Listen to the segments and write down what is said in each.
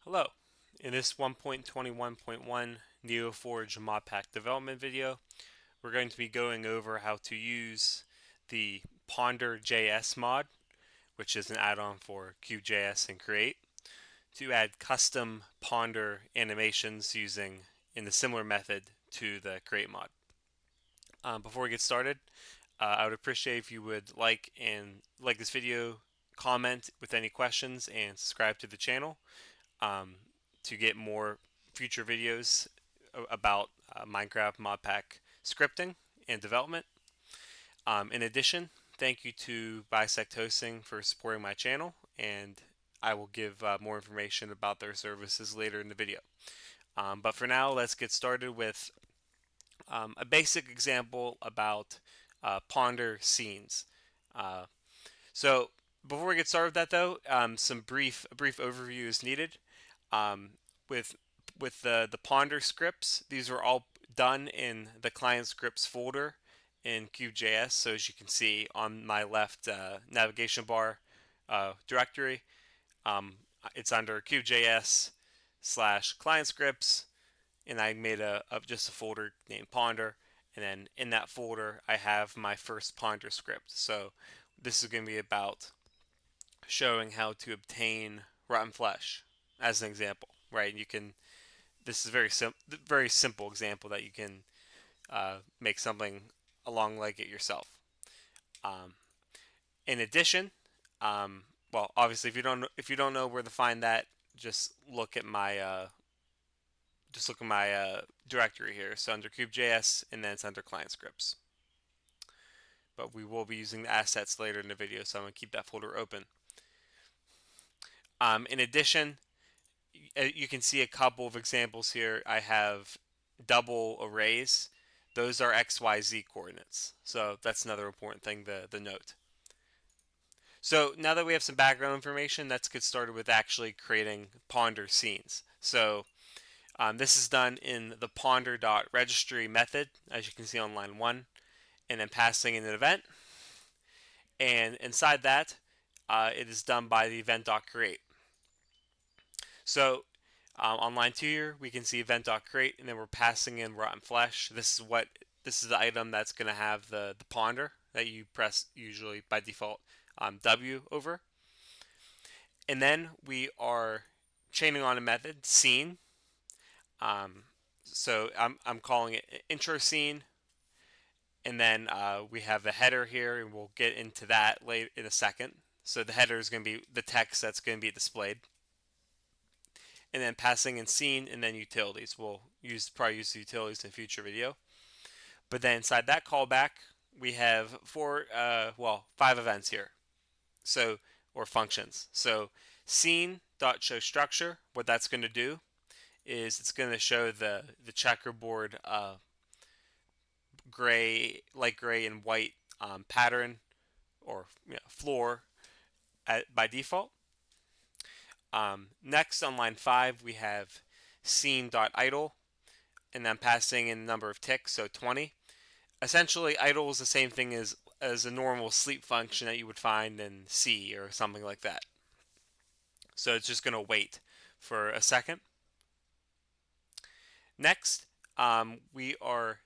Hello. In this 1.21.1 NeoForge modpack development video, we're going to be going over how to use the PonderJS mod, which is an add-on for KubeJS and Create, to add custom Ponder animations using in a similar method to the Create mod. Before we get started, I would appreciate if you would like this video, comment with any questions, and subscribe to the channel um, to get more future videos about Minecraft modpack scripting and development. In addition, thank you to BisectHosting for supporting my channel, and I will give more information about their services later in the video. But for now, let's get started with a basic example about Ponder scenes. Uh, so before we get started with that, though, a brief overview is needed. Um, with the Ponder scripts, these are all done in the client scripts folder in KubeJS. So as you can see on my left navigation bar directory, it's under KubeJS / client scripts, and I made just a folder named Ponder, and then in that folder I have my first Ponder script. So this is going to be about showing how to obtain rotten flesh as an example, right? You can. This is very simple example that you can make something along like it yourself. Um, in addition, well, obviously, if you don't know where to find that, just look at my directory here. So under KubeJS, and then it's under client scripts. But we will be using the assets later in the video, so I'm going to keep that folder open. In addition, you can see a couple of examples here. I have double arrays. Those are XYZ coordinates. So that's another important thing to note. So now that we have some background information, let's get started with actually creating Ponder scenes. So this is done in the ponder.registry method, as you can see on line 1, and then passing in an event. And inside that, it is done by the event.create. So on line 2 here, we can see event.create, and then we're passing in rotten flesh. This is the item that's going to have the ponder that you press usually by default W over. And then we are chaining on a method, scene. So I'm calling it intro scene. And then we have a header here, and we'll get into that later in a second. So the header is going to be the text that's going to be displayed. And then passing in scene, and then utilities. We'll probably use the utilities in a future video. But then inside that callback, we have 5 events here. So, or functions. So scene.showStructure, what that's going to do is it's going to show the checkerboard light gray and white pattern or floor by default. Next on line 5 we have scene.idle, and then passing in the number of ticks, so 20. Essentially, idle is the same thing as a normal sleep function that you would find in C or something like that. So it's just going to wait for a second. Next, we are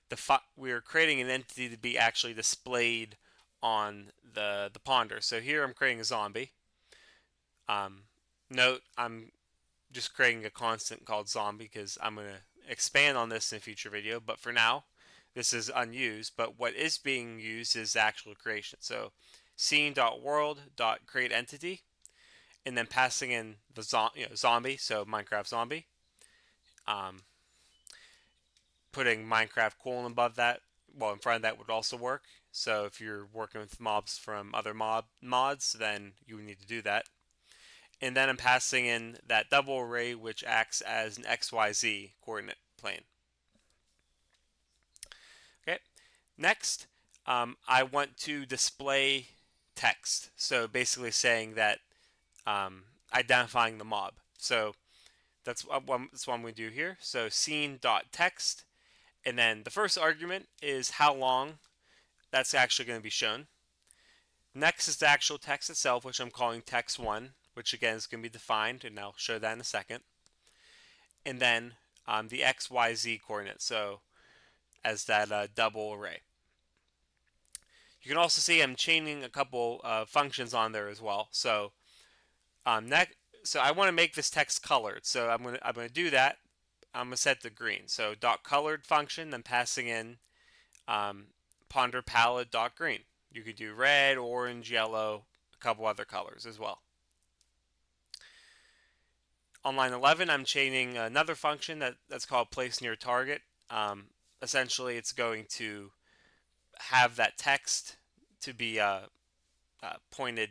creating an entity to be actually displayed on the ponder. So here I'm creating a zombie. Note I'm just creating a constant called zombie because I'm going to expand on this in a future video. But for now, this is unused. But what is being used is actual creation. So scene.world.createEntity, and then passing in the zombie, so Minecraft zombie. Putting Minecraft colon above that, well, in front of that would also work. So if you're working with mobs from other mods, then you would need to do that. And then I'm passing in that double array, which acts as an XYZ coordinate plane. Okay. Next, I want to display text. So basically saying that identifying the mob. So that's what I'm going to do here. So scene.text, and then the first argument is how long that's actually going to be shown. Next is the actual text itself, which I'm calling text1, which again is going to be defined, and I'll show that in a second. and then the X, Y, Z coordinates, so as that double array. You can also see I'm chaining a couple functions on there as well. So next, so I want to make this text colored. So I'm gonna do that. I'm gonna set the green. So dot colored function, then passing in um, ponder palette dot green. You could do red, orange, yellow, a couple other colors as well. On line 11, I'm chaining another function that's called place near target. Um, Essentially, it's going to have that text to be pointed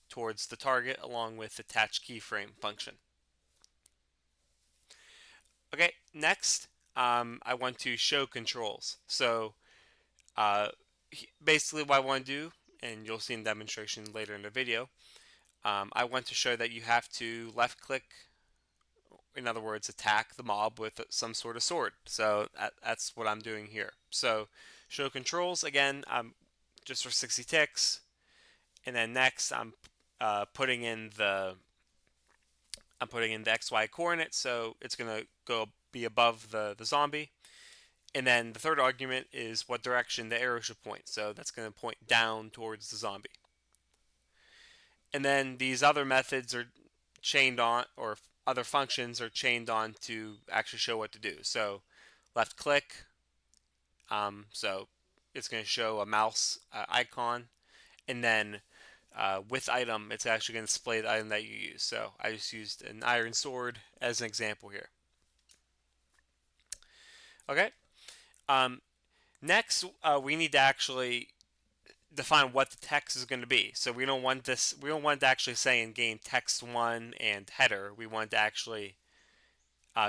towards the target along with attached keyframe function. Okay, next I want to show controls. So uh, basically what I want to do, and you'll see in demonstration later in the video, I want to show that you have to left click, in other words, attack the mob with some sort of sword. So that's what I'm doing here. So show controls, again, just for 60 ticks. And then next I'm putting in the XY coordinates, so it's going to go be above the zombie. And then the third argument is what direction the arrow should point. So that's going to point down towards the zombie. And then these other methods are chained on, or other functions are chained on to actually show what to do. So left click, so it's going to show a mouse icon. And then with item, it's actually going to display the item that you use. So I just used an iron sword as an example here. Okay. Next, we need to actually define what the text is going to be. So we don't want this. We don't want to actually say in game text1 and header. We want to actually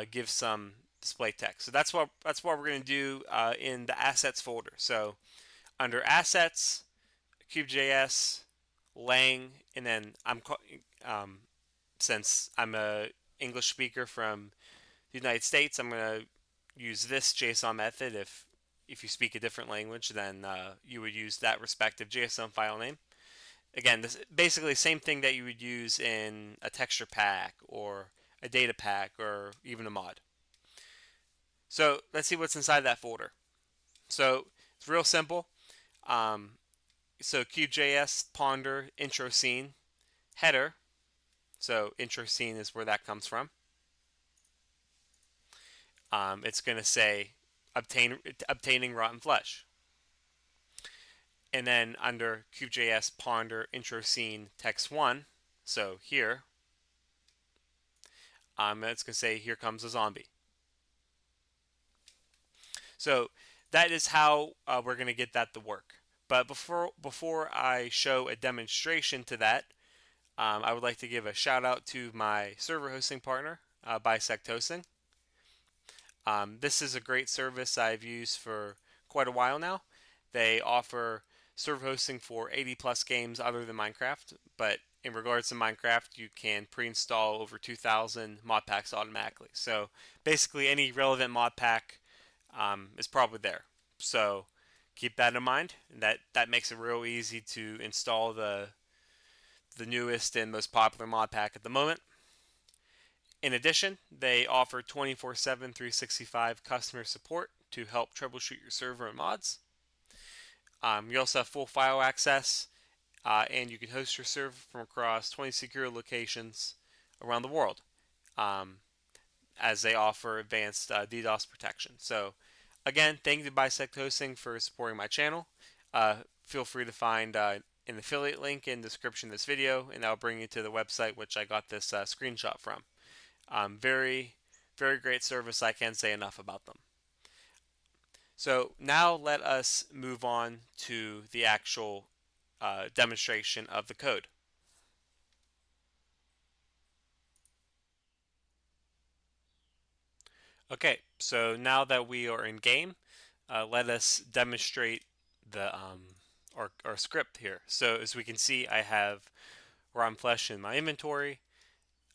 give some display text. So that's what we're going to do in the assets folder. So under assets, KubeJS, Lang, and then since I'm a English speaker from the United States, I'm going to use this JSON method. If you speak a different language, then you would use that respective JSON file name. Again, this basically same thing that you would use in a texture pack or a data pack or even a mod. So let's see what's inside that folder. So it's real simple. So KubeJS Ponder intro scene header. So intro scene is where that comes from. It's going to say obtaining rotten flesh. And then under KubeJS Ponder intro scene text 1, so here, it's going to say here comes a zombie. So that is how we're going to get that to work. But before I show a demonstration to that, I would like to give a shout out to my server hosting partner, BisectHosting. This is a great service I've used for quite a while now. They offer server hosting for 80 plus games other than Minecraft, but in regards to Minecraft, you can pre-install over 2,000 mod packs automatically. So basically any relevant mod pack is probably there. So keep that in mind. That makes it real easy to install the newest and most popular mod pack at the moment. In addition, they offer 24/7, 365 customer support to help troubleshoot your server and mods. You also have full file access, and you can host your server from across 20 secure locations around the world, as they offer advanced DDoS protection. So, again, thank you to BisectHosting for supporting my channel. Feel free to find an affiliate link in the description of this video, and that'll bring you to the website which I got this screenshot from. Very, very great service. I can't say enough about them. So now let us move on to the actual demonstration of the code. Okay, so now that we are in game, let us demonstrate the our script here. So as we can see, I have rotten flesh in my inventory.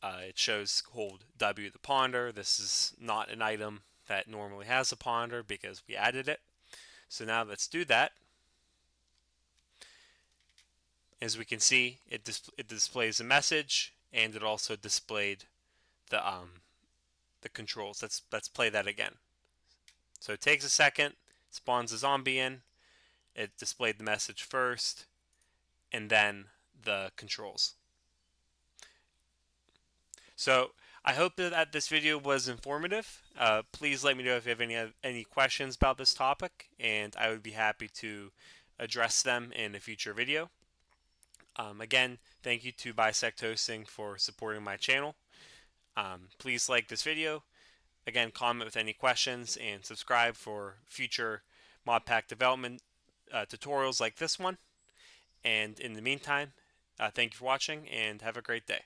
It shows hold W the ponder. This is not an item that normally has a ponder because we added it. So now let's do that. As we can see, it displays a message, and it also displayed the the controls. Let's play that again. So it takes a second, spawns a zombie in, it displayed the message first, and then the controls. So I hope that this video was informative. Please let me know if you have any questions about this topic, and I would be happy to address them in a future video. Again, thank you to BisectHosting for supporting my channel. Please like this video. Again, comment with any questions and subscribe for future modpack development tutorials like this one. And in the meantime, thank you for watching and have a great day.